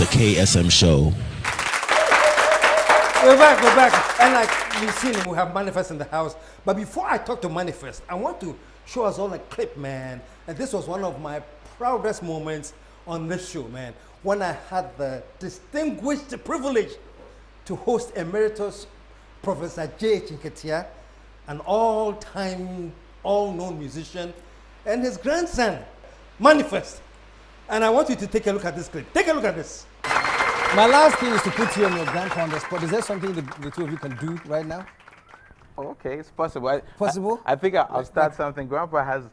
the KSM Show. We're back. And like we've seen him, we have M.anifest in the house. But before I talk to M.anifest, I want to show us all a clip, man. And this was one of my proudest moments on this show, man. When I had the distinguished privilege to host Emeritus Professor Nketia, an all-time, all-known musician, and his grandson, M.anifest. And I want you to take a look at this clip. Take a look at this. My last thing is to put you and your grandpa on the spot. Is there something the two of you can do right now? Okay, it's possible. Possible? I think I'll start something. Grandpa has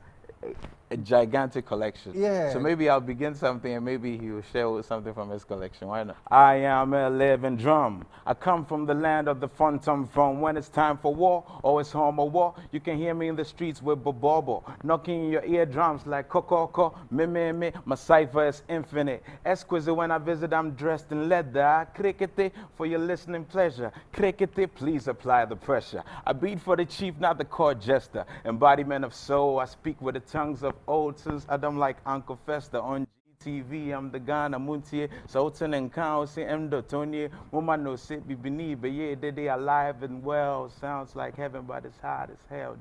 a gigantic collection. Yeah. So maybe I'll begin something and maybe he will share with something from his collection. Why not? I am a living drum. I come from the land of the phantom from when it's time for war or it's home or war. You can hear me in the streets with Bobo, knocking in your eardrums like Kokoko, me. My cipher is infinite. Exquisite when I visit, I'm dressed in leather. Crickety for your listening pleasure. Crickety, please apply the pressure. I beat for the chief, not the court jester. Embodiment of soul, I speak with the tongues of old since Adam like Nketia on GTV. I'm the Ghana Muntie, Sultan and Council, Tony, woman no sit bibini, but yeah, they alive and well. Sounds like heaven, but it's hot as hell.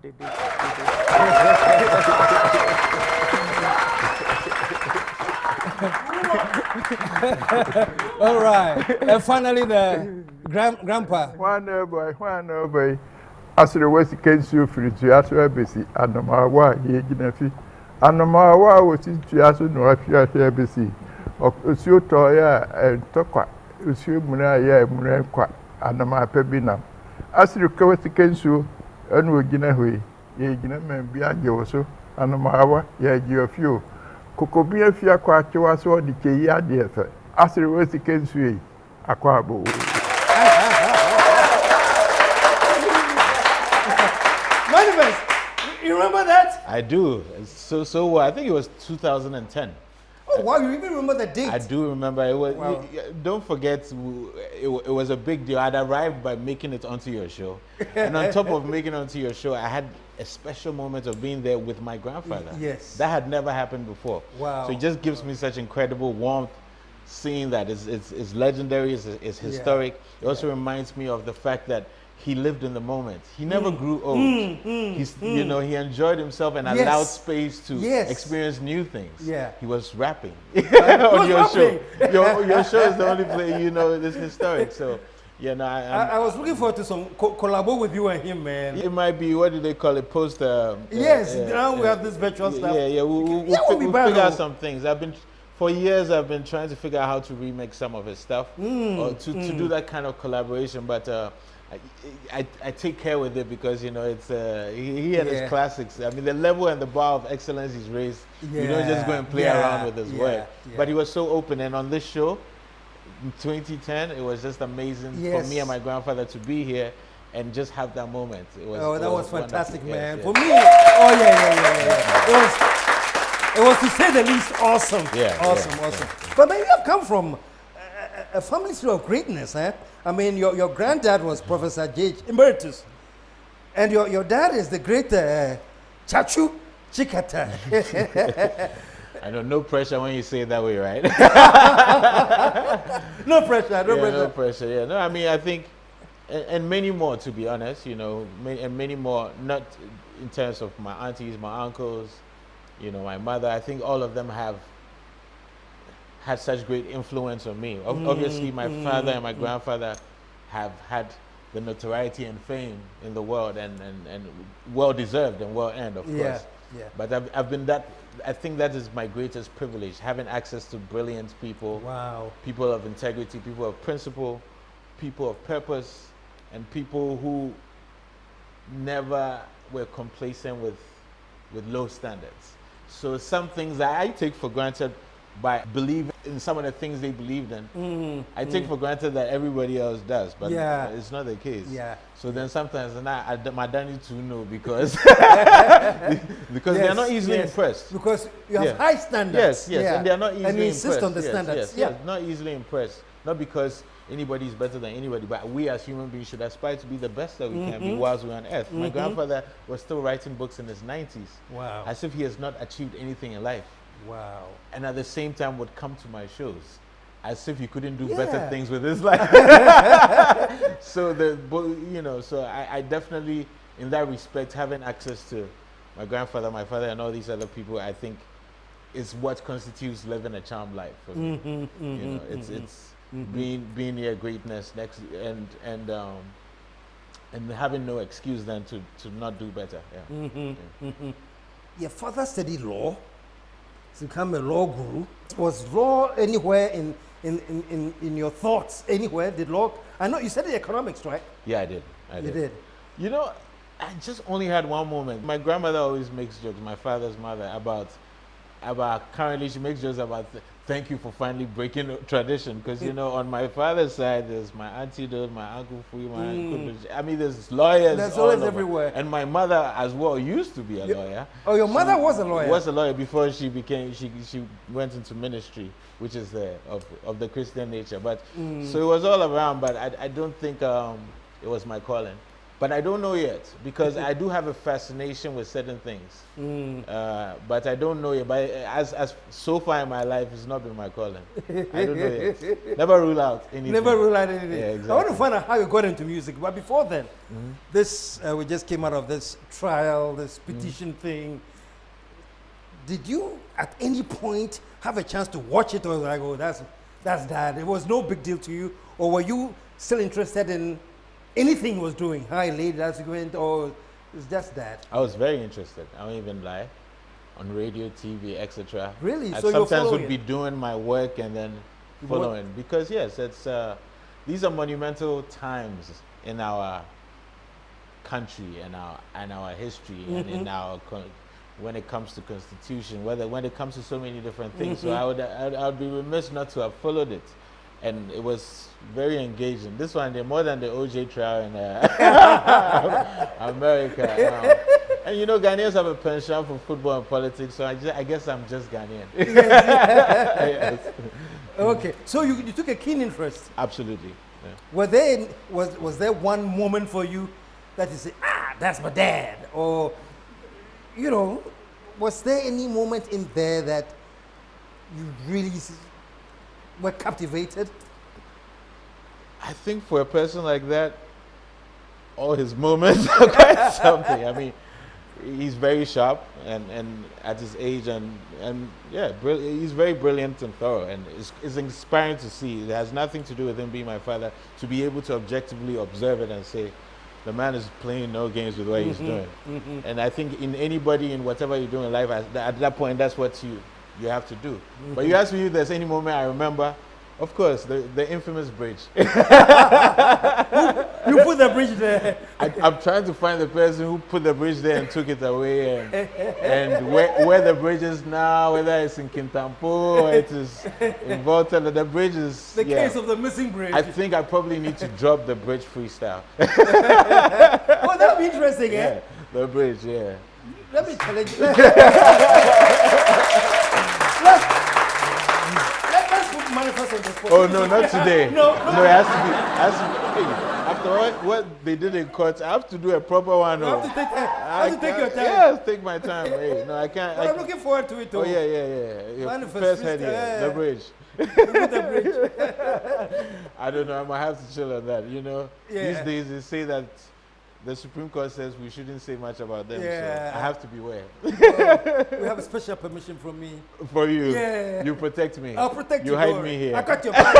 All right. And finally, the grandpa. One boy. As the West Kensu free to Asra Bessie, and no matter he ginafi. And no matter what is to Asu no Afia Bessie. Or Usio Toya and Tokwa, Usio Munaya, Munakwa, and no matter Pebinam. As the West Kensu, and we ginahui, ye ginaman beyond you also, and no matter ye a few. Kokobia Fia Quatua so the Kia dear. As the West Kensu, Aquabo. You remember that? I do. So I think it was 2010. Oh, wow, you even remember the date? I do remember. It was. Wow. Don't forget, it was a big deal. I'd arrived by making it onto your show. And on top of making it onto your show, I had a special moment of being there with my grandfather. Yes. That had never happened before. Wow. So it just gives me such incredible warmth seeing that. It's legendary, it's historic. It also reminds me of the fact that he lived in the moment. He never grew old. You know, he enjoyed himself and allowed space to experience new things. Yeah. He was rapping on your show. Your show is the only play, you know, it's historic. So, yeah, no, I was looking forward to some collabo with you and him, man. It might be, what do they call it, post? Yes, now we have this virtual stuff. Yeah, we'll figure out some things. For years, I've been trying to figure out how to remix some of his stuff or to do that kind of collaboration, but I take care with it because, you know, it's he and his classics. I mean, the level and the bar of excellence he's raised, you don't just go and play around with his work. But he was so open, and on this show, in 2010, it was just amazing for me and my grandfather to be here and just have that moment. It was fantastic, wonderful. man. Yes, For me, it was to say the least awesome. Awesome. But maybe I've come from a family history of greatness, eh? I mean, your granddad was Professor J. Emeritus, and your dad is the great Tsatsu Chikata. I know, no pressure when you say it that way, right? No pressure. No pressure. Yeah, no. I mean, I think, and many more, to be honest. You know, and many more. Not in terms of my aunties, my uncles, you know, my mother. I think all of them have had such great influence on me. Obviously, my father and my grandfather have had the notoriety and fame in the world, and well deserved and well earned, of course. Yeah. But I've been that. I think that is my greatest privilege, having access to brilliant people. Wow. People of integrity, people of principle, people of purpose, and people who never were complacent with low standards. So some things that I take for granted by believing in some of the things they believed in, I take for granted that everybody else does, but it's not the case. So then sometimes I don't need to know because they're not easily impressed. Because you have high standards. Yes, and they're not easily impressed. And you insist on the standards. Not easily impressed. Not because anybody is better than anybody, but we as human beings should aspire to be the best that we can be whilst we're on earth. My grandfather was still writing books in his 90s. Wow. As if he has not achieved anything in life. Wow. And at the same time would come to my shows. as if he couldn't do Yeah. better things with his life. So so I definitely, in that respect, having access to my grandfather, my father, and all these other people, I think is what constitutes living a charmed life for me. It's being near greatness next and having no excuse then to not do better. Yeah. Your father studied law. He's become a law guru. Was law anywhere in your thoughts? Anywhere? Did law? I know you studied economics, right? Yeah, I did. You did. You know, I just only had one moment. My grandmother always makes jokes, my father's mother, about currently she makes jokes about thank you for finally breaking tradition, because on my father's side there's my auntie, my uncle Fui, my uncle. I mean, there's lawyers. There's all lawyers over. everywhere. And my mother as well used to be a lawyer. Oh, your mother was a lawyer. Was a lawyer before she went into ministry, which is of the Christian nature. But so it was all around. But I don't think it was my calling. But I don't know yet, because I do have a fascination with certain things. But I don't know yet. But as so far in my life, it's not been my calling. I don't know yet. Never rule out anything. Never rule out anything. Yeah, exactly. I want to find out how you got into music. But before then, this we just came out of this trial, this petition thing. Did you at any point have a chance to watch it, or like, oh, that's that? It was no big deal to you, or were you still interested in anything he was doing? How he laid that segment, or it's just that? I was very interested. I won't even lie. On radio, TV, etc. Really? I So you're sometimes would following be it? doing my work and then following, because yes, it's these are monumental times in our country and our history and in our when it comes to constitution, when it comes to so many different things. So I would be remiss not to have followed it. And it was very engaging. This one, more than the OJ trial in America. And Ghanaians have a penchant for football and politics, so I guess I'm just Ghanaian. Yes. Okay, so you took a keen interest. Absolutely. Yeah. Was there one moment for you that you say, that's my dad? Or, was there any moment in there that you really were captivated? I think for a person like that, all his moments are quite something. I mean, he's very sharp and at his age and yeah, he's very brilliant and thorough, and it's inspiring to see. It has nothing to do with him being my father, to be able to objectively observe it and say, the man is playing no games with what he's doing. And I think in anybody, in whatever you do in life, at that point, that's what you have to do. But you ask me if there's any moment I remember, of course, the infamous bridge. You put the bridge there. I'm trying to find the person who put the bridge there and took it away, and where the bridge is now, whether it's in Kintampo or it is in Volta, the bridge is... The case of the missing bridge. I think I probably need to drop the bridge freestyle. Oh, that would be interesting, Yeah, the bridge, yeah. Let me challenge you. Let's put M.anifest on the spot. Oh no, not today. No, it has to be. Hey, after what they did in court, I have to do a proper one. You have to take your time. Yes, take my time. Hey, no, I can't. But I'm looking forward to it too. Oh yeah. M.anifest First head here, freestyle, the bridge. The bridge. I don't know. I might have to chill on that. Yeah. These days they say that the Supreme Court says we shouldn't say much about them. Yeah. So I have to beware. We have a special permission from me. For you. Yeah. You protect me. I'll protect you. You hide don't me worry. here. I got your back.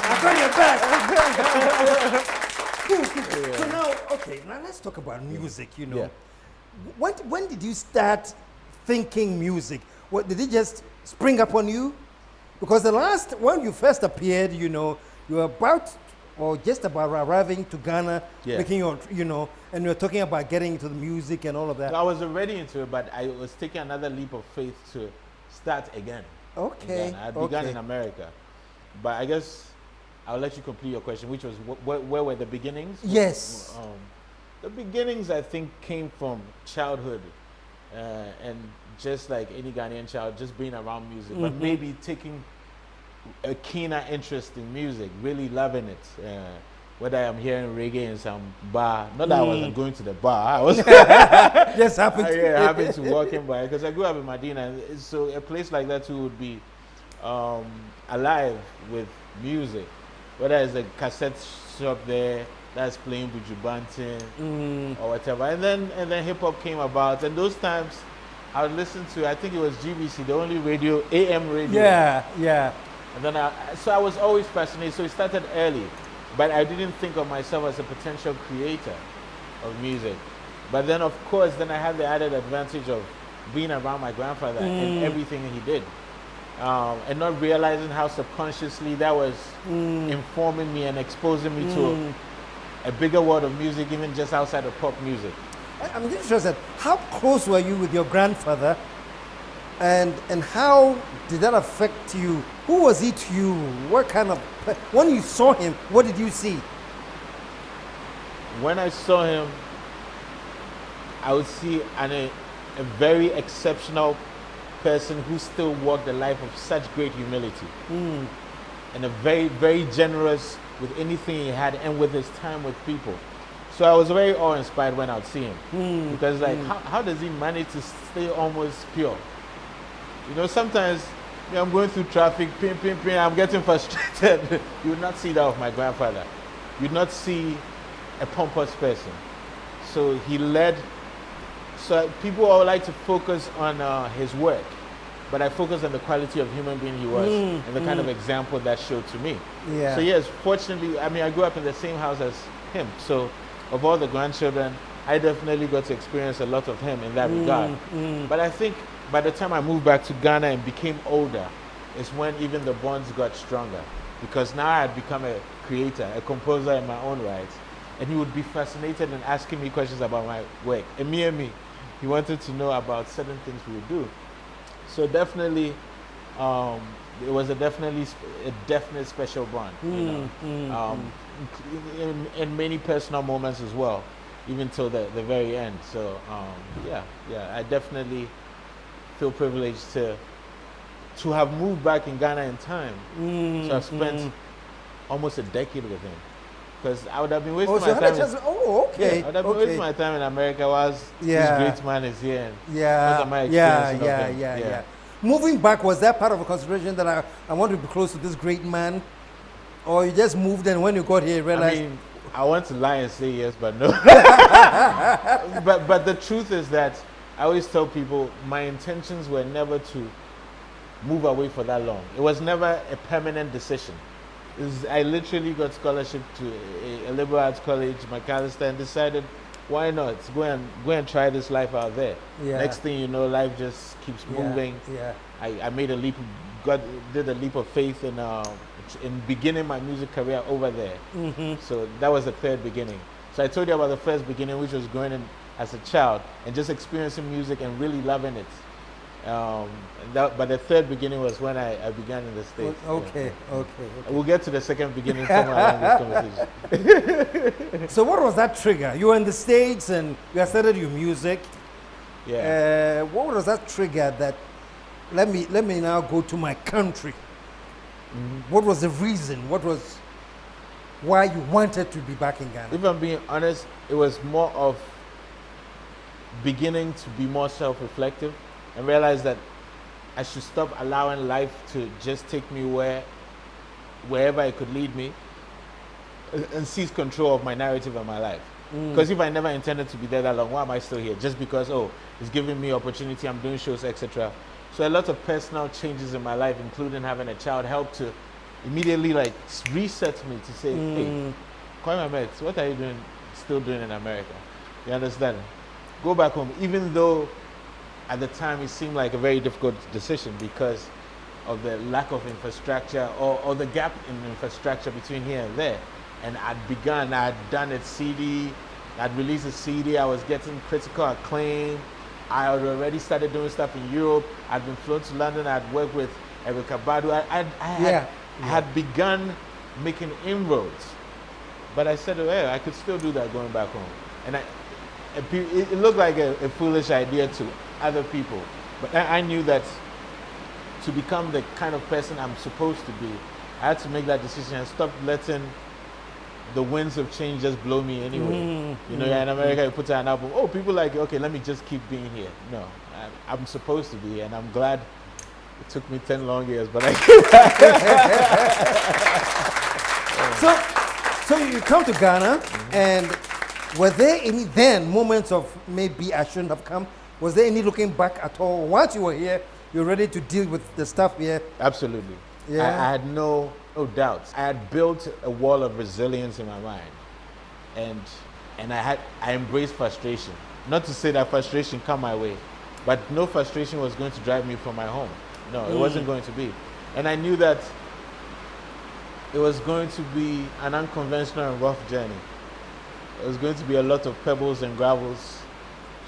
I got your back. Cool. So now let's talk about music. Yeah. When did you start thinking music? What, did it just spring up on you? Because when you first appeared, you were about or just about arriving to Ghana, making your, and you were talking about getting into the music and all of that. I was already into it, but I was taking another leap of faith to start again. Okay. I began in America, but I guess I'll let you complete your question, which was where were the beginnings? Yes. The beginnings, I think, came from childhood, and just like any Ghanaian child, just being around music, but maybe taking a keener interest in music, really loving it. whether I'm hearing reggae in some bar. Not that I wasn't going to the bar. I was Just happened to happened to walking by, because I grew up in Medina, so a place like that too would be alive with music. Whether it's a cassette shop there that's playing Buju Banton or whatever, and then hip hop came about, and those times I would listen to, I think it was GBC, the only radio, AM radio. Yeah. And then so I was always fascinated. So it started early, but I didn't think of myself as a potential creator of music. But then, of course, then I had the added advantage of being around my grandfather and everything he did, and not realizing how subconsciously that was informing me and exposing me to a bigger world of music, even just outside of pop music. I'm interested. How close were you with your grandfather, and how did that affect you? Who was he to you? What kind of, when you saw him, what did you see? When I saw him, I would see a very exceptional person who still walked a life of such great humility, and a very, very generous with anything he had and with his time with people. So I was very awe-inspired when I would see him, because like, how does he manage to stay almost pure? You know, sometimes I'm going through traffic, I'm getting frustrated. You would not see that of my grandfather. You would not see a pompous person. So he led. So people all like to focus on his work, but I focus on the quality of human being he was and the kind of example that showed to me. Yeah. So yes, fortunately, I mean, I grew up in the same house as him. So of all the grandchildren, I definitely got to experience a lot of him in that regard. But I think by the time I moved back to Ghana and became older, is when even the bonds got stronger, because now I had become a creator, a composer in my own right, and he would be fascinated and asking me questions about my work. And me, he wanted to know about certain things we would do. So definitely, it was a definite special bond, you know, in many personal moments as well, even till the very end. So yeah, I definitely feel privileged to have moved back in Ghana in time. So I've spent almost a decade with him, because I would have been wasting my time. Okay. I would have been wasting my time in America whilst this great man is here. Yeah. Moving back, was that part of a consideration that I want to be close to this great man? Or you just moved and when you got here you realized? I mean, I want to lie and say yes, but no. but the truth is that I always tell people my intentions were never to move away for that long. It was never a permanent decision. I literally got scholarship to a liberal arts college, McAllister, and decided, why not? Go and try this life out there. Yeah. Next thing you know, life just keeps moving. Yeah. I made a leap, did a leap of faith in beginning my music career over there. So that was the third beginning. So I told you about the first beginning, which was going in as a child and just experiencing music and really loving it. But the third beginning was when I began in the States. Okay. We'll get to the second beginning somewhere along this conversation. So what was that trigger? You were in the States and you had started your music. Yeah. What was that trigger that let me now go to my country? What was the reason? What was why you wanted to be back in Ghana? If I'm being honest, it was more of beginning to be more self-reflective and realize that I should stop allowing life to just take me wherever it could lead me, and seize control of my narrative and my life. Because if I never intended to be there that long, why am I still here? Just because, it's giving me opportunity, I'm doing shows, etc. So a lot of personal changes in my life, including having a child, helped to immediately reset me to say, hey, Kwame Metz, what are you still doing in America? You understand? Go back home, even though at the time it seemed like a very difficult decision because of the lack of infrastructure or the gap in infrastructure between here and there. And I'd done a CD, I'd released a CD, I was getting critical acclaim. I had already started doing stuff in Europe. I'd been flown to London, I'd worked with Erica Badu. I had begun making inroads. But I said, I could still do that going back home. And it looked like a foolish idea to other people. But I knew that to become the kind of person I'm supposed to be, I had to make that decision and stop letting the winds of change just blow me anyway. You know, in America, you put out an album. Oh, people like, okay, let me just keep being here. No, I'm supposed to be here, and I'm glad it took me 10 long years, but I So you come to Ghana, and were there any then moments of maybe I shouldn't have come? Was there any looking back at all? Once you were here, you're ready to deal with the stuff here? Absolutely. Yeah. I had no doubts. I had built a wall of resilience in my mind, and I embraced frustration. Not to say that frustration come my way, but no frustration was going to drive me from my home. No, it wasn't going to be. And I knew that it was going to be an unconventional and rough journey. It was going to be a lot of pebbles and gravels.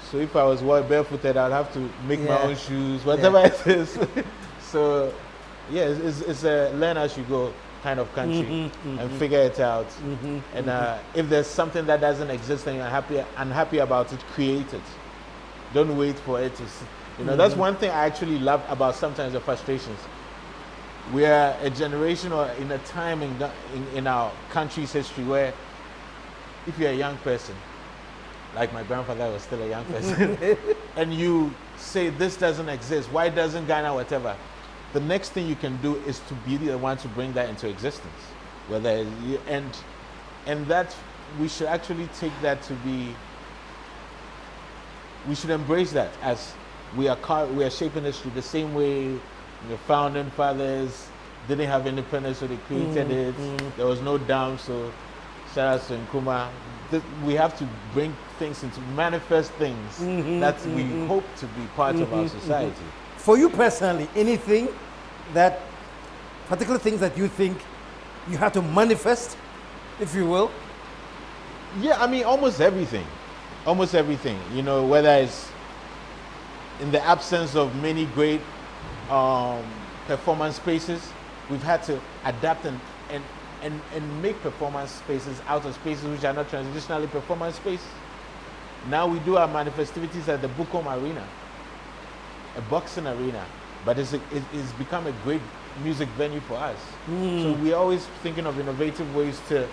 So if I was barefooted, I'd have to make my own shoes, whatever it is. So yeah, it's a learn as you go kind of country and figure it out. And if there's something that doesn't exist and you're unhappy about it, create it. Don't wait for it to see. You know, that's one thing I actually love about sometimes the frustrations. We are a generation or in a time in our country's history where if you're a young person, like my grandfather was still a young person, and you say this doesn't exist, why doesn't Ghana, whatever, the next thing you can do is to be the one to bring that into existence. And that we should actually take that to be, we should embrace that as we are shaping history the same way the founding fathers didn't have independence, so they created it. There was no dam, so shout out to Nkrumah. We have to bring things into manifest things that we hope to be part of our society. For you personally, anything that, particular things that you think you have to manifest, if you will? Yeah, I mean, almost everything. Almost everything. You know, whether it's in the absence of many great performance spaces, we've had to adapt and make performance spaces out of spaces which are not traditionally performance space. Now we do our manifestivities at the Bukom Arena, a boxing arena, but it's become a great music venue for us. So we're always thinking of innovative ways to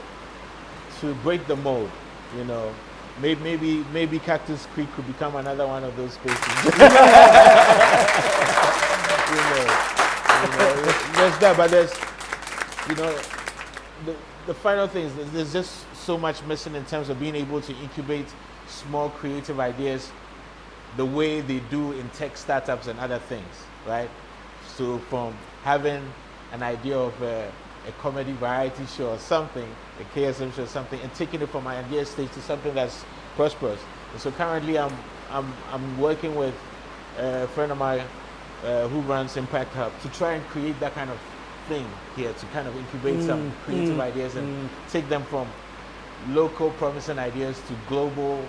break the mold, you know. Maybe Cactus Creek could become another one of those spaces. There's that, but there's, you know, the final thing is there's just so much missing in terms of being able to incubate small creative ideas the way they do in tech startups and other things, right? So from having an idea of a comedy variety show or something, a KSM show or something, and taking it from my idea stage to something that's prosperous. And so currently I'm working with a friend of mine who runs Impact Hub to try and create that kind of thing here, to kind of incubate some creative ideas and take them from local promising ideas to global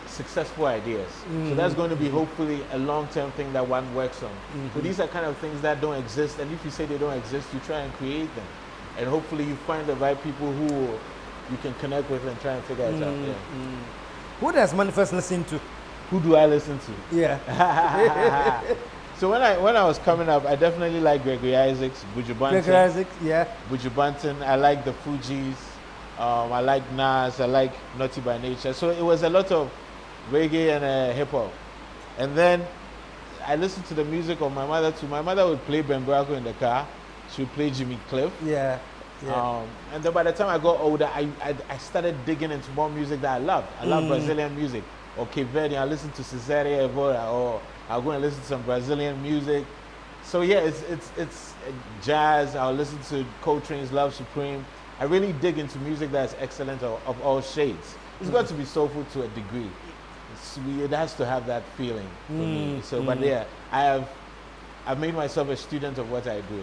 successful ideas. So that's going to be hopefully a long-term thing that one works on. So these are kind of things that don't exist, and if you say they don't exist, you try and create them. And hopefully you find the right people who you can connect with and try and figure it out. Yeah. Who does M.anifest listen to? Who do I listen to? Yeah. So when I was coming up, I definitely liked Gregory Isaacs, Buju Banton. Gregory Isaacs, yeah. Buju Banton. I like the Fugees. I like Nas. I like Naughty by Nature. So it was a lot of reggae and hip hop. And then I listened to the music of my mother too. My mother would play Benguaco in the car. She would play Jimmy Cliff. Yeah. And then by the time I got older, I started digging into more music that I loved. I love Brazilian music. Or Cape Verde, I listen to Cesaria Evora, or I'll go and listen to some Brazilian music. So yeah, it's jazz. I'll listen to Coltrane's Love Supreme. I really dig into music that's excellent of all shades. It's got to be soulful to a degree. It has to have that feeling for me. So, but yeah, I've made myself a student of what I do.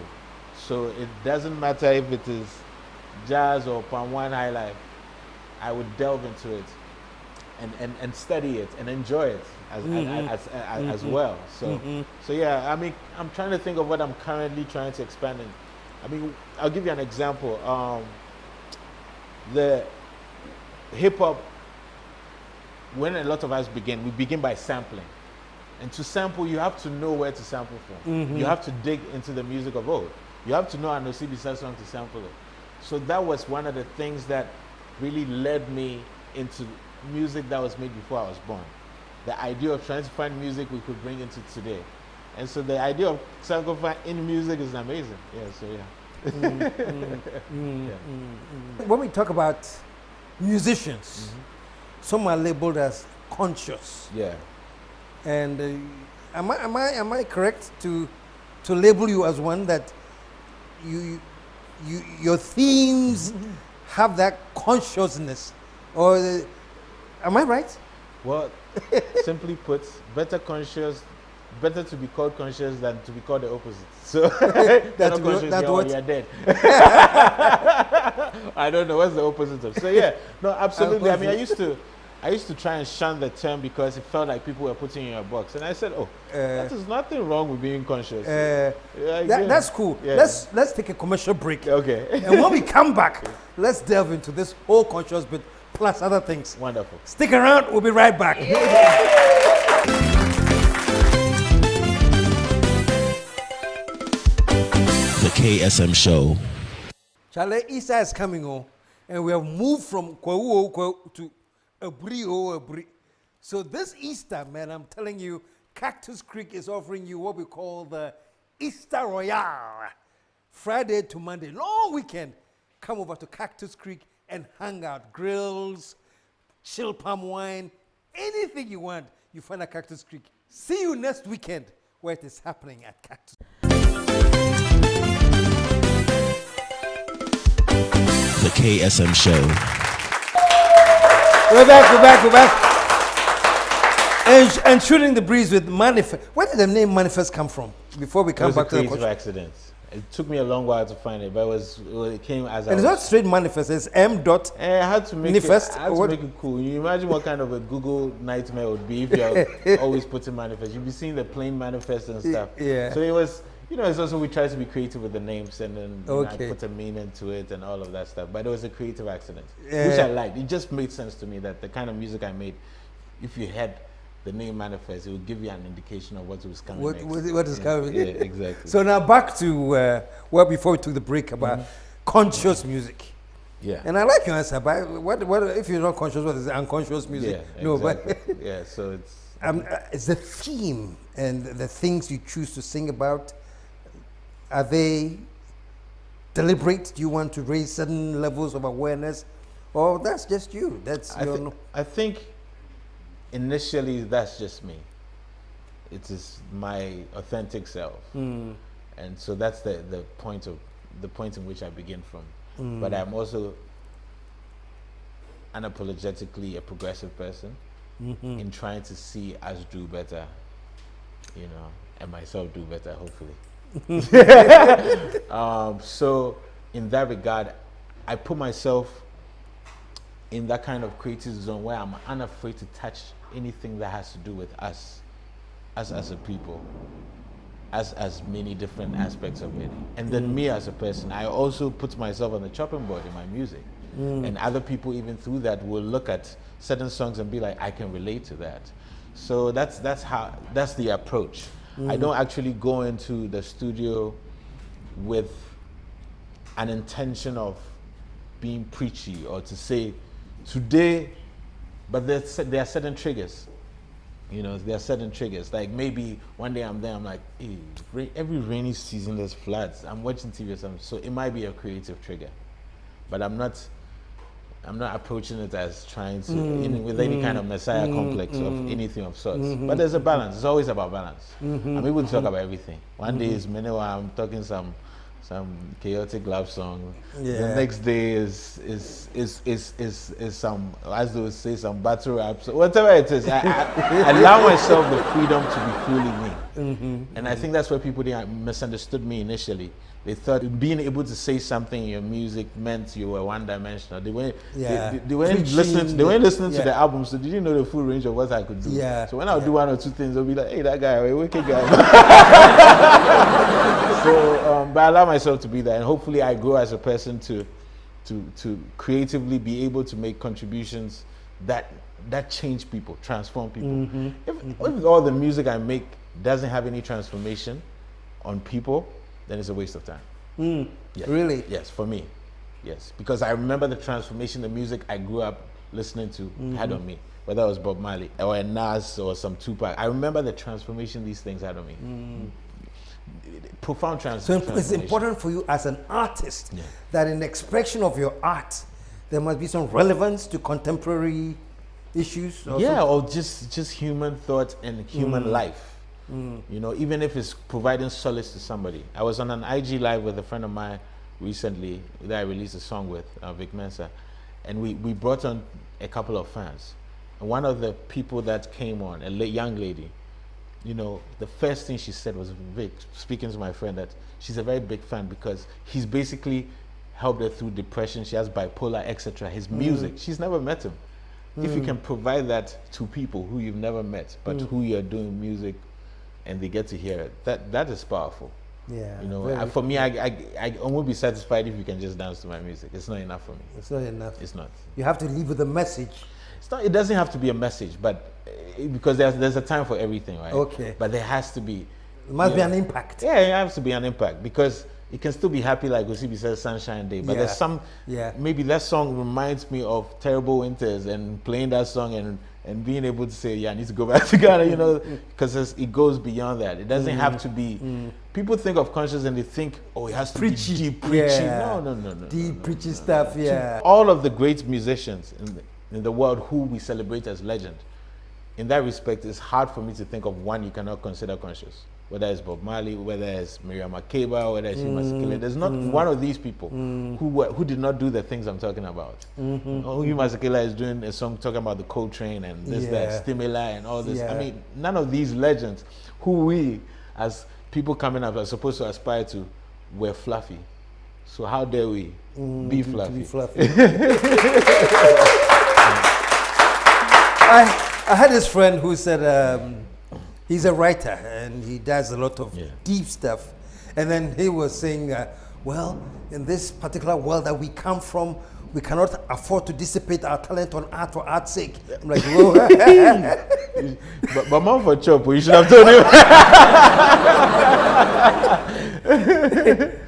So it doesn't matter if it is jazz or Palm One High Life. I would delve into it and study it and enjoy it as well. So yeah, I mean, I'm trying to think of what I'm currently trying to expand in. I mean, I'll give you an example. The hip hop, when a lot of us begin, we begin by sampling. And to sample, you have to know where to sample from. You have to dig into the music of old. You have to know an Osibi song to sample it. So that was one of the things that really led me into music that was made before I was born. The idea of trying to find music we could bring into today. And so the idea of Sankofa in music is amazing. Yeah, so yeah. When we talk about musicians, some are labeled as conscious. Yeah. And am I correct to label you as one that your themes have that consciousness, or am I right? Well, simply put, better to be called conscious than to be called the opposite. So That's not conscious, that you're dead. I don't know what's the opposite of. So yeah, no, absolutely. I mean, I used to try and shun the term because it felt like people were putting you in a box, and I said, that is nothing wrong with being conscious. That's cool. Yeah. Let's take a commercial break. Okay. And when we come back, let's delve into this whole conscious bit plus other things. Wonderful. Stick around. We'll be right back. The KSM Show. Charlie, Easter is coming on, and we have moved from Kwawu to Abri. So this Easter, man, I'm telling you, Cactus Creek is offering you what we call the Easter Royale. Friday to Monday, long weekend. Come over to Cactus Creek and hang out. Grills, chill palm wine, anything you want, you find at Cactus Creek. See you next weekend where it is happening at Cactus. The KSM Show. We're back. And shooting the breeze with M.anifest. Where did the name M.anifest come from? Before we come back to the creative accident. It took me a long while to find it, but it came as and it's not straight M.anifest, it's M.anifest. I had to make it cool. You imagine what kind of a Google nightmare it would be if you're always putting M.anifest. You'd be seeing the plain M.anifest and stuff. Yeah. So it was, it's also we tried to be creative with the names and then I put a meaning to it and all of that stuff. But it was a creative accident, which I liked. It just made sense to me that the kind of music I made, if you had the name M.anifest, it would give you an indication of what was coming next. What is coming. Yeah, exactly. So now back to, before we took the break, about conscious music. Yeah. And I like your answer, but what if you're not conscious, what is unconscious music? Yeah, no, exactly. but yeah, so it's the theme and the things you choose to sing about. Are they deliberate? Do you want to raise certain levels of awareness? Or that's just you? I think initially that's just me. It is my authentic self. And so that's the point in which I begin from. But I'm also unapologetically a progressive person in trying to see us do better, and myself do better, hopefully. So in that regard, I put myself in that kind of creative zone where I'm unafraid to touch anything that has to do with us as a people, as many different aspects of it. And then me as a person, I also put myself on the chopping board in my music. And other people even through that will look at certain songs and be like, I can relate to that. So that's the approach. I don't actually go into the studio with an intention of being preachy or to say today, but there are certain triggers. There are certain triggers. Like maybe one day I'm there, I'm like, hey, every rainy season there's floods. I'm watching TV or something, so it might be a creative trigger, but I'm not approaching it as trying to with any kind of messiah complex of anything of sorts. But there's a balance. It's always about balance. I'm able to talk about everything. One day is meanwhile I'm talking some chaotic love song. The next day is some, as they would say, some battle rap. So whatever it is, I allow myself the freedom to be fully me. And I think that's where people misunderstood me initially. They thought being able to say something in your music meant you were one-dimensional. They weren't listening to the album, so they didn't know the full range of what I could do. So when I would do one or two things, they'll be like, hey, that guy, a wicked guy. So, but I allow myself to be there, and hopefully I grow as a person to creatively be able to make contributions that change people, transform people. If all the music I make doesn't have any transformation on people, then it's a waste of time. Really? Yes, for me. Yes, because I remember the transformation the music I grew up listening to had on me, whether it was Bob Marley or a Nas or some Tupac. I remember the transformation these things had on me. Profound So transformation. it's important for you as an artist that in the expression of your art, there must be some relevance to contemporary issues. Or Yeah, or just human thought and human life. You know, even if it's providing solace to somebody. I was on an IG live with a friend of mine recently that I released a song with, Vic Mensa, and we brought on a couple of fans. And one of the people that came on, a young lady, you know, the first thing she said was, Vic, speaking to my friend, that she's a very big fan because he's basically helped her through depression. She has bipolar, etc. His music, she's never met him. If you can provide that to people who you've never met, but who you're doing music and they get to hear it, that is powerful. Yeah. You know, for me, I won't be satisfied if you can just dance to my music. It's not enough for me. It's not enough. It's not. You have to leave with a message. It's not. It doesn't have to be a message, but because there's a time for everything, right? Okay. But there has to be. It must be an impact. Yeah, it has to be an impact because it can still be happy like Osibi says Sunshine Day, but there's some. Yeah. Maybe that song reminds me of terrible winters, and playing that song and being able to say, yeah, I need to go back to Ghana, you know, because it goes beyond that. It doesn't have to be. People think of conscious and they think, oh, it has to be deep preachy. No. Deep preachy stuff, yeah. All of the great musicians in the world who we celebrate as legend, in that respect, it's hard for me to think of one you cannot consider conscious. Whether it's Bob Marley, whether it's Miriam Makeba, whether it's Hugh Masekela. There's not one of these people who did not do the things I'm talking about. Hugh Masekela is doing a song talking about the coal train and this, that, Stimuli and all this. I mean, none of these legends who we, as people coming up, are supposed to aspire to, were fluffy. So how dare we be fluffy? Be fluffy. I had this friend who said, he's a writer and he does a lot of deep stuff. And then he was saying, well, in this particular world that we come from, we cannot afford to dissipate our talent on art for art's sake. I'm like, whoa. but mom for chop, you should have told him.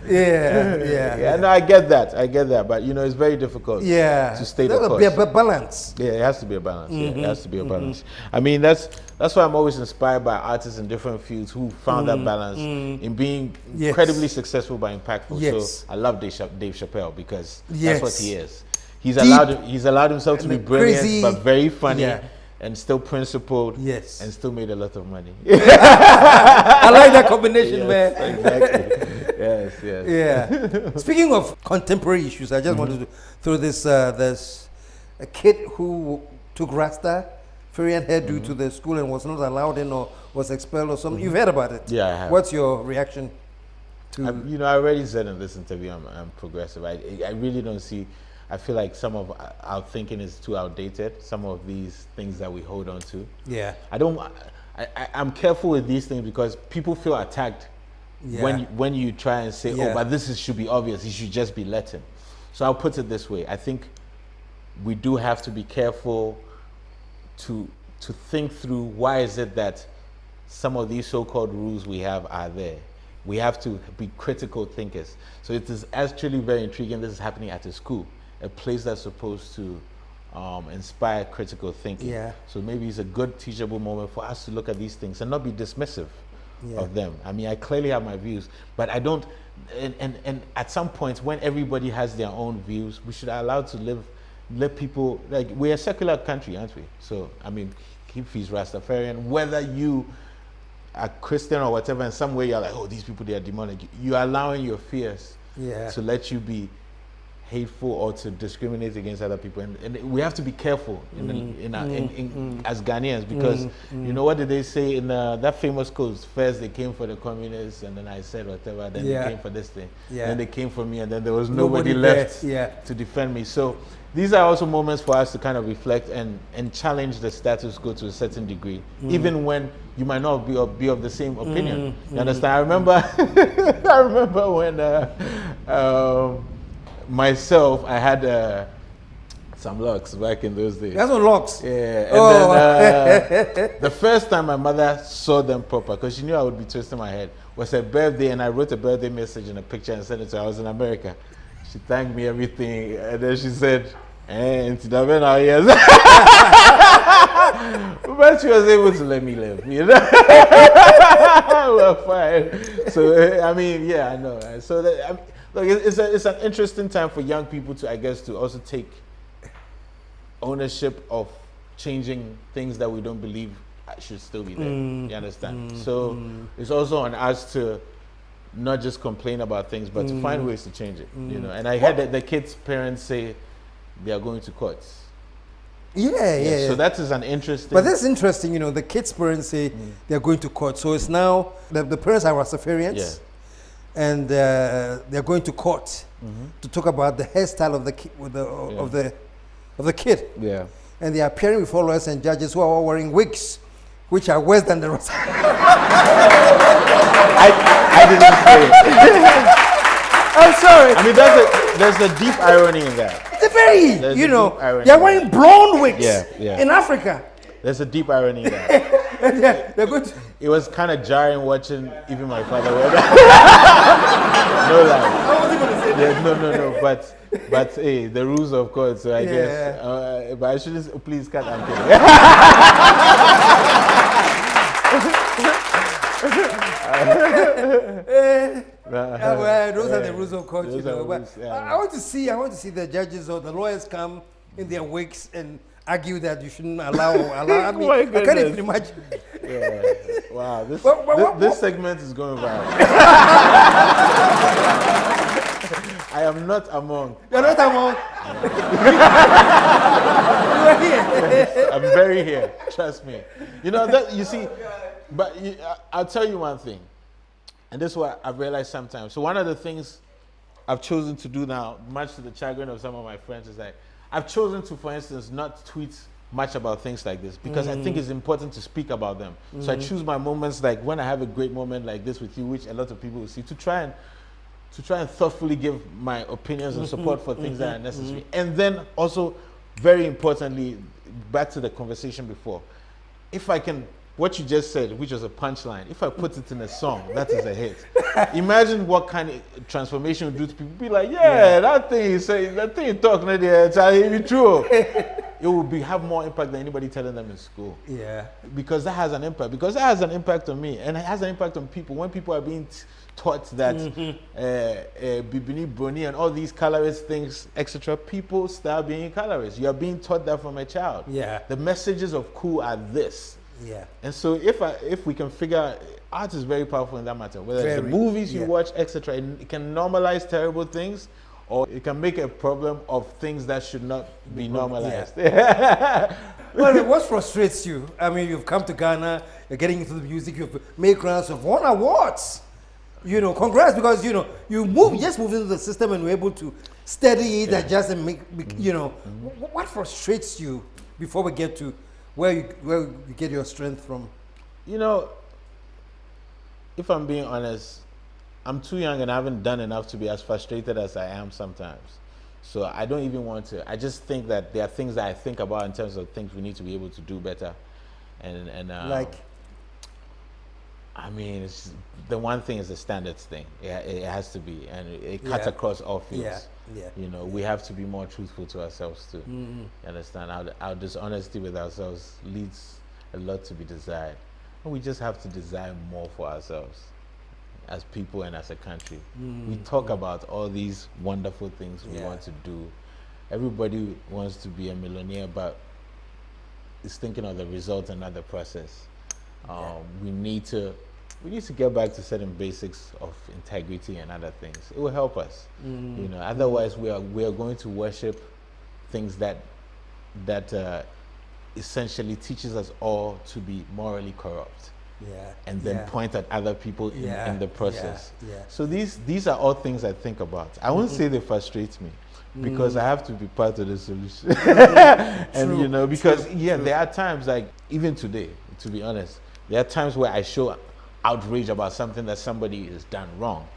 Yeah, no, I get that. But you know, it's very difficult to stay the course. There has to be a balance. Yeah, it has to be a balance. Yeah, it has to be a balance. I mean, that's why I'm always inspired by artists in different fields who found that balance in being incredibly successful but impactful. So I love Dave Chappelle because that's what he is. He's allowed himself to be brilliant crazy, but very funny. And still principled, and still made a lot of money. I like that combination, man. Exactly. Yeah. Speaking of contemporary issues, I just wanted to throw this. There's a kid who took rasta, Farian hairdo to the school and was not allowed in or was expelled or something. You've heard about it? Yeah, I have. What's your reaction to? You know, I already said in this interview I'm progressive. I really don't see. I feel like some of our thinking is too outdated. Some of these things that we hold on to. Yeah. I'm careful with these things because people feel attacked when you try and say, oh, but this should be obvious. It should just be Latin. So I'll put it this way. I think we do have to be careful to think through why is it that some of these so-called rules we have are there. We have to be critical thinkers. So it is actually very intriguing. This is happening at a school. A place that's supposed to inspire critical thinking. Yeah. So maybe it's a good teachable moment for us to look at these things and not be dismissive of them. I mean, I clearly have my views, but I don't, and at some point when everybody has their own views, we should allow to let people, like, we're a secular country, aren't we? So, I mean, if he's Rastafarian, whether you are Christian or whatever, in some way you're like, oh, these people, they are demonic. You're allowing your fears to let you be hateful or to discriminate against other people, and we have to be careful as Ghanaians because you know what did they say in that famous quote? First they came for the communists, and then I said whatever. Then they came for this thing. Then they came for me, and then there was nobody left to defend me. So these are also moments for us to kind of reflect and challenge the status quo to a certain degree, even when you might not be of the same opinion. You understand? I remember when. Myself, I had some locks back in those days. That's what locks? Yeah. And then the first time my mother saw them proper, because she knew I would be twisting my head, was her birthday, and I wrote a birthday message and a picture and sent it to her. I was in America. She thanked me everything, and then she said, "And yes." But she was able to let me live, you know. Well, fine. So I mean, yeah, I know. So that, look, it's an interesting time for young people to, I guess, to also take ownership of changing things that we don't believe should still be there. You understand? So it's also on us to not just complain about things, but to find ways to change it. You know. And I heard that the kids' parents say they are going to courts. Yeah. So that is an interesting. But that's interesting, you know. The kids' parents say they're going to court, so it's now the parents are Rastafarians, and they're going to court to talk about the hairstyle of the of the kid. Yeah. And they are appearing before lawyers and judges who are all wearing wigs, which are worse than the rest. I didn't say it. I'm sorry. I mean, there's a deep irony in that. The very, There's you a know, deep irony they're in wearing blonde wigs Yeah. in Africa. There's a deep irony in that. And they're going to, It was kind of jarring watching even my father wear that. No lie. I wasn't going to say that. No. But hey, the rules of court. So I guess. But I shouldn't. Please cut. I'm kidding. Well, those are the rules of court, you Those are know. But rules, yeah. I want to see the judges or the lawyers come in their wigs and argue that you shouldn't allow. I mean, My I can't goodness. even imagine. Yeah. Wow. This segment is going viral. I am not among. You're not among. You are here. I'm very here. Trust me. You know that you see. But I'll tell you one thing, and this is what I've realized sometimes. So one of the things I've chosen to do now, much to the chagrin of some of my friends, is that I've chosen to, for instance, not tweet much about things like this because I think it's important to speak about them. So I choose my moments, like when I have a great moment like this with you, which a lot of people will see, to try and thoughtfully give my opinions and support for things that are necessary. And then also, very importantly, back to the conversation before, if I can, what you just said, which was a punchline, if I put it in a song, that is a hit. Imagine what kind of transformation would do to people. Be like, that thing you say, that thing you talk, it's true. It will have more impact than anybody telling them in school. Yeah. Because that has an impact. Because that has an impact on me, and it has an impact on people. When people are being taught that bibini, brony, and all these colorist things, etc., people start being colorists. You are being taught that from a child. Yeah. The messages of cool are this. Yeah. And so if we can figure, art is very powerful in that matter. Whether it's the movies you watch, etc., it can normalize terrible things, or it can make a problem of things that should not be normalized. Yeah. Well, what frustrates you? I mean, you've come to Ghana, you're getting into the music, you've made rounds, you've won awards. You know, congrats, because you know you just moved into the system and were able to steady it, adjust, and make you know. What frustrates you before we get to where you get your strength from? You know, if I'm being honest, I'm too young and I haven't done enough to be as frustrated as I am sometimes. So I don't even want to. I just think that there are things that I think about in terms of things we need to be able to do better. And Like, I mean, the one thing is the standards thing. It has to be, and it cuts across all fields. Yeah. You know, we have to be more truthful to ourselves too. You understand? Our dishonesty with ourselves leads a lot to be desired. And we just have to desire more for ourselves as people and as a country. We talk about all these wonderful things we want to do. Everybody wants to be a millionaire, but is thinking of the result and not the process. We need to get back to certain basics of integrity and other things. It will help us. You know, otherwise we are going to worship things that essentially teaches us all to be morally corrupt. And then point at other people in the process. So these are all things I think about. I won't say they frustrate me, because I have to be part of the solution. And you know, because there are times, like even today, to be honest, there are times where I show outrage about something that somebody has done wrong.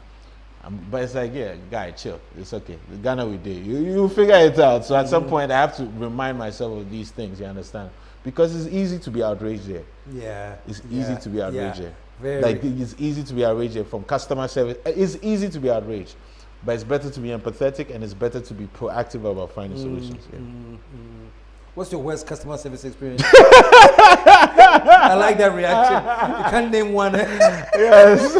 But it's like, guy, chill. It's okay. Ghana we did. You figure it out. So at some point, I have to remind myself of these things. You understand? Because it's easy to be outraged there. It's easy to be outraged there. Very. Like, it's easy to be outraged there from customer service. It's easy to be outraged. But it's better to be empathetic, and it's better to be proactive about finding solutions. Yeah. What's your worst customer service experience? I like that reaction. You can't name one. Yes.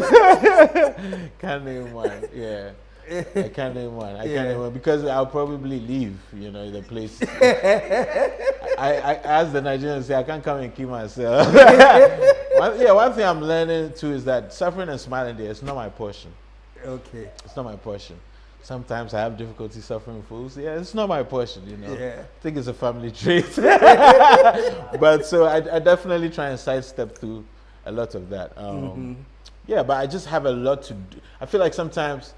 Can't name one. Yeah. I can't name one. I can't name one because I'll probably leave, you know, the place. I as the Nigerians say, I can't come and keep myself. One thing I'm learning too is that suffering and smiling there is not my portion. Okay. It's not my portion. Sometimes I have difficulty suffering fools. Yeah, it's not my portion, you know. Yeah. I think it's a family trait. But so I definitely try and sidestep through a lot of that. Yeah, but I just have a lot to do. I feel like sometimes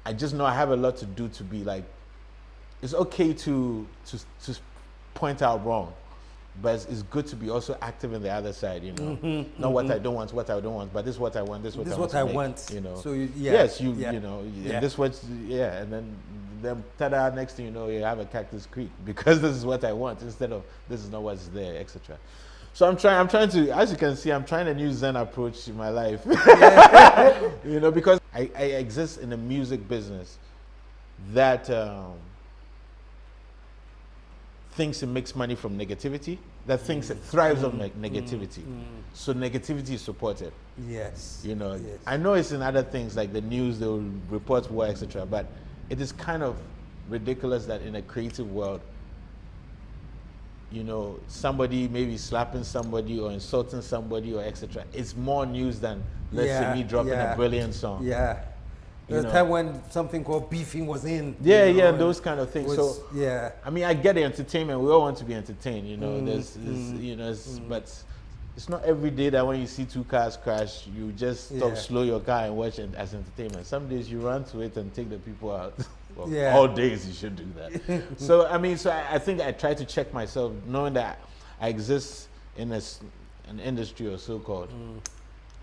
I just know I have a lot to do to be like, it's okay to point out wrong, but it's good to be also active in the other side, you know. Not what I don't want, what I don't want, but this is what I want, this is what I want, you know. So yes, you know, this what, and then ta-da, next thing you know, you have a Cactus Creek because this is what I want instead of this is not what's there, etc. So I'm trying to, as you can see, I'm trying a new Zen approach in my life. You know, because I exist in a music business that thinks it makes money from negativity, that thinks it thrives on negativity. So negativity is supported. Yes. You know, yes. I know it's in other things like the news, they will report war, etc. But it is kind of ridiculous that in a creative world, you know, somebody maybe slapping somebody or insulting somebody or etc. It's more news than, let's say, me dropping a brilliant song. Yeah. There's a time when something called beefing was in. Yeah, you know, yeah, those kind of things. So, yeah. I mean, I get the entertainment. We all want to be entertained, you know. You know, but it's not every day that when you see two cars crash, you just stop, slow your car and watch it as entertainment. Some days you run to it and take the people out. Well, all days you should do that. So I mean, I think I try to check myself, knowing that I exist in an industry or so-called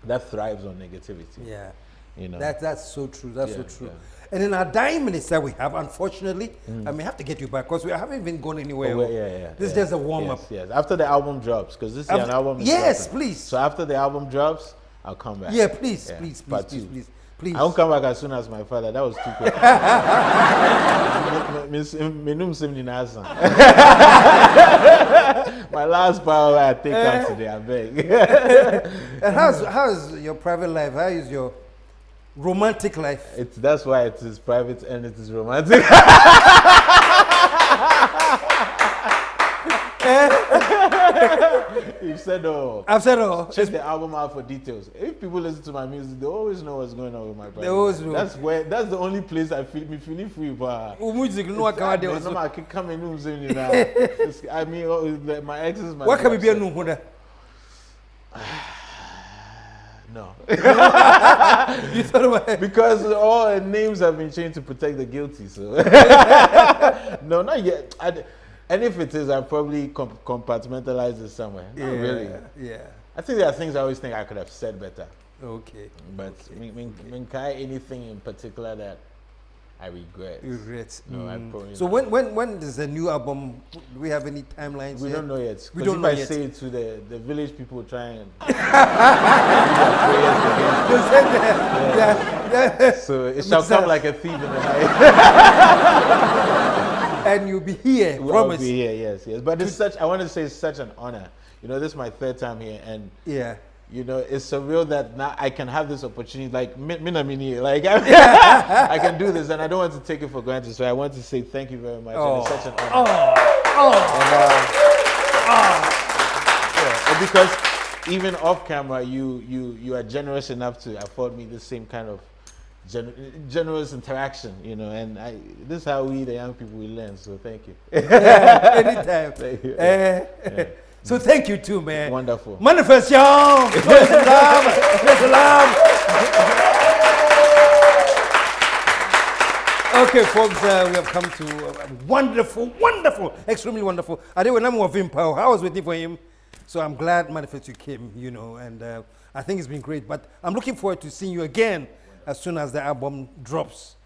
that thrives on negativity. Yeah, you know. That's so true. That's so true. Yeah. And in our dying minutes that we have, unfortunately, I may have to get you back because we haven't even gone anywhere. This is just a warm-up. Yes. After the album drops, because this is an album. Yes, please. So after the album drops, I'll come back. Yeah, please. Please. I won't come back as soon as my father. That was too quick. My last power I take out today, I beg. And how's your private life? How is your romantic life? That's why it is private and it is romantic. You've said all. I've said all. Check the album out for details. If people listen to my music, they always know what's going on with my private. They always know. That's the only place I feel feeling free. But music, no one can do. I can come in I mean, my ex is my. What can we be a new one? No. You thought about it? Because all names have been changed to protect the guilty. So no, not yet. And if it is, I probably compartmentalize it somewhere. Not really. Yeah. I think there are things I always think I could have said better. Okay. But anything in particular that I regret? No, I probably. So when is the new album? Do we have any timelines? We don't know yet. We don't know yet. If I say it to the village people, try and. So it shall come like a thief in the night. And you'll be here, promise. I'll be here, yes. But I want to say it's such an honor. You know, this is my third time here, and you know, it's surreal that now I can have this opportunity, like I can do this, and I don't want to take it for granted. So I want to say thank you very much. And it's such an honor. And because even off camera, you are generous enough to afford me the same kind of generous interaction, you know, and this is how we, the young people, we learn. So thank you. Anytime. Thank you. So thank you too, man. Wonderful. M.anifest, y'all. Okay, folks, we have come to wonderful, extremely wonderful. I did a number of him, Paul. I was waiting for him, so I'm glad M.anifest you came, you know, and I think it's been great. But I'm looking forward to seeing you again as soon as the album drops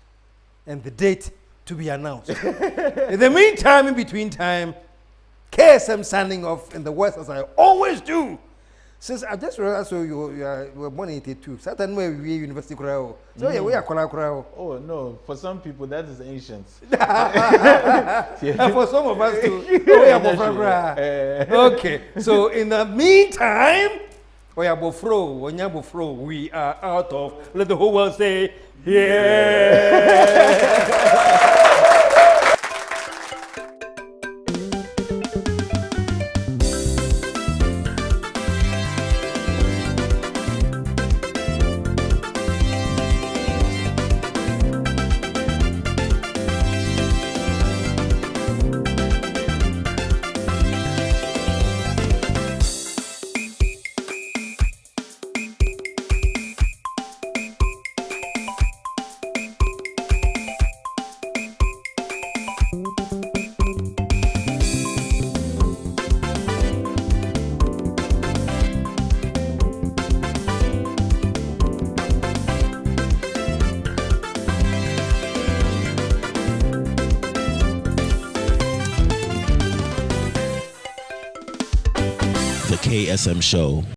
and the date to be announced. In the meantime, in between time, KSM signing off in the West as I always do. Since I just realized, so you were born in 82. Certain way we university crowd. So yeah, we are crowd. Oh no, for some people that is ancient. And for some of us too, we are crowd. Okay, so in the meantime, we are bofro, we are out of. Let the whole world say, yeah. The KSM Show.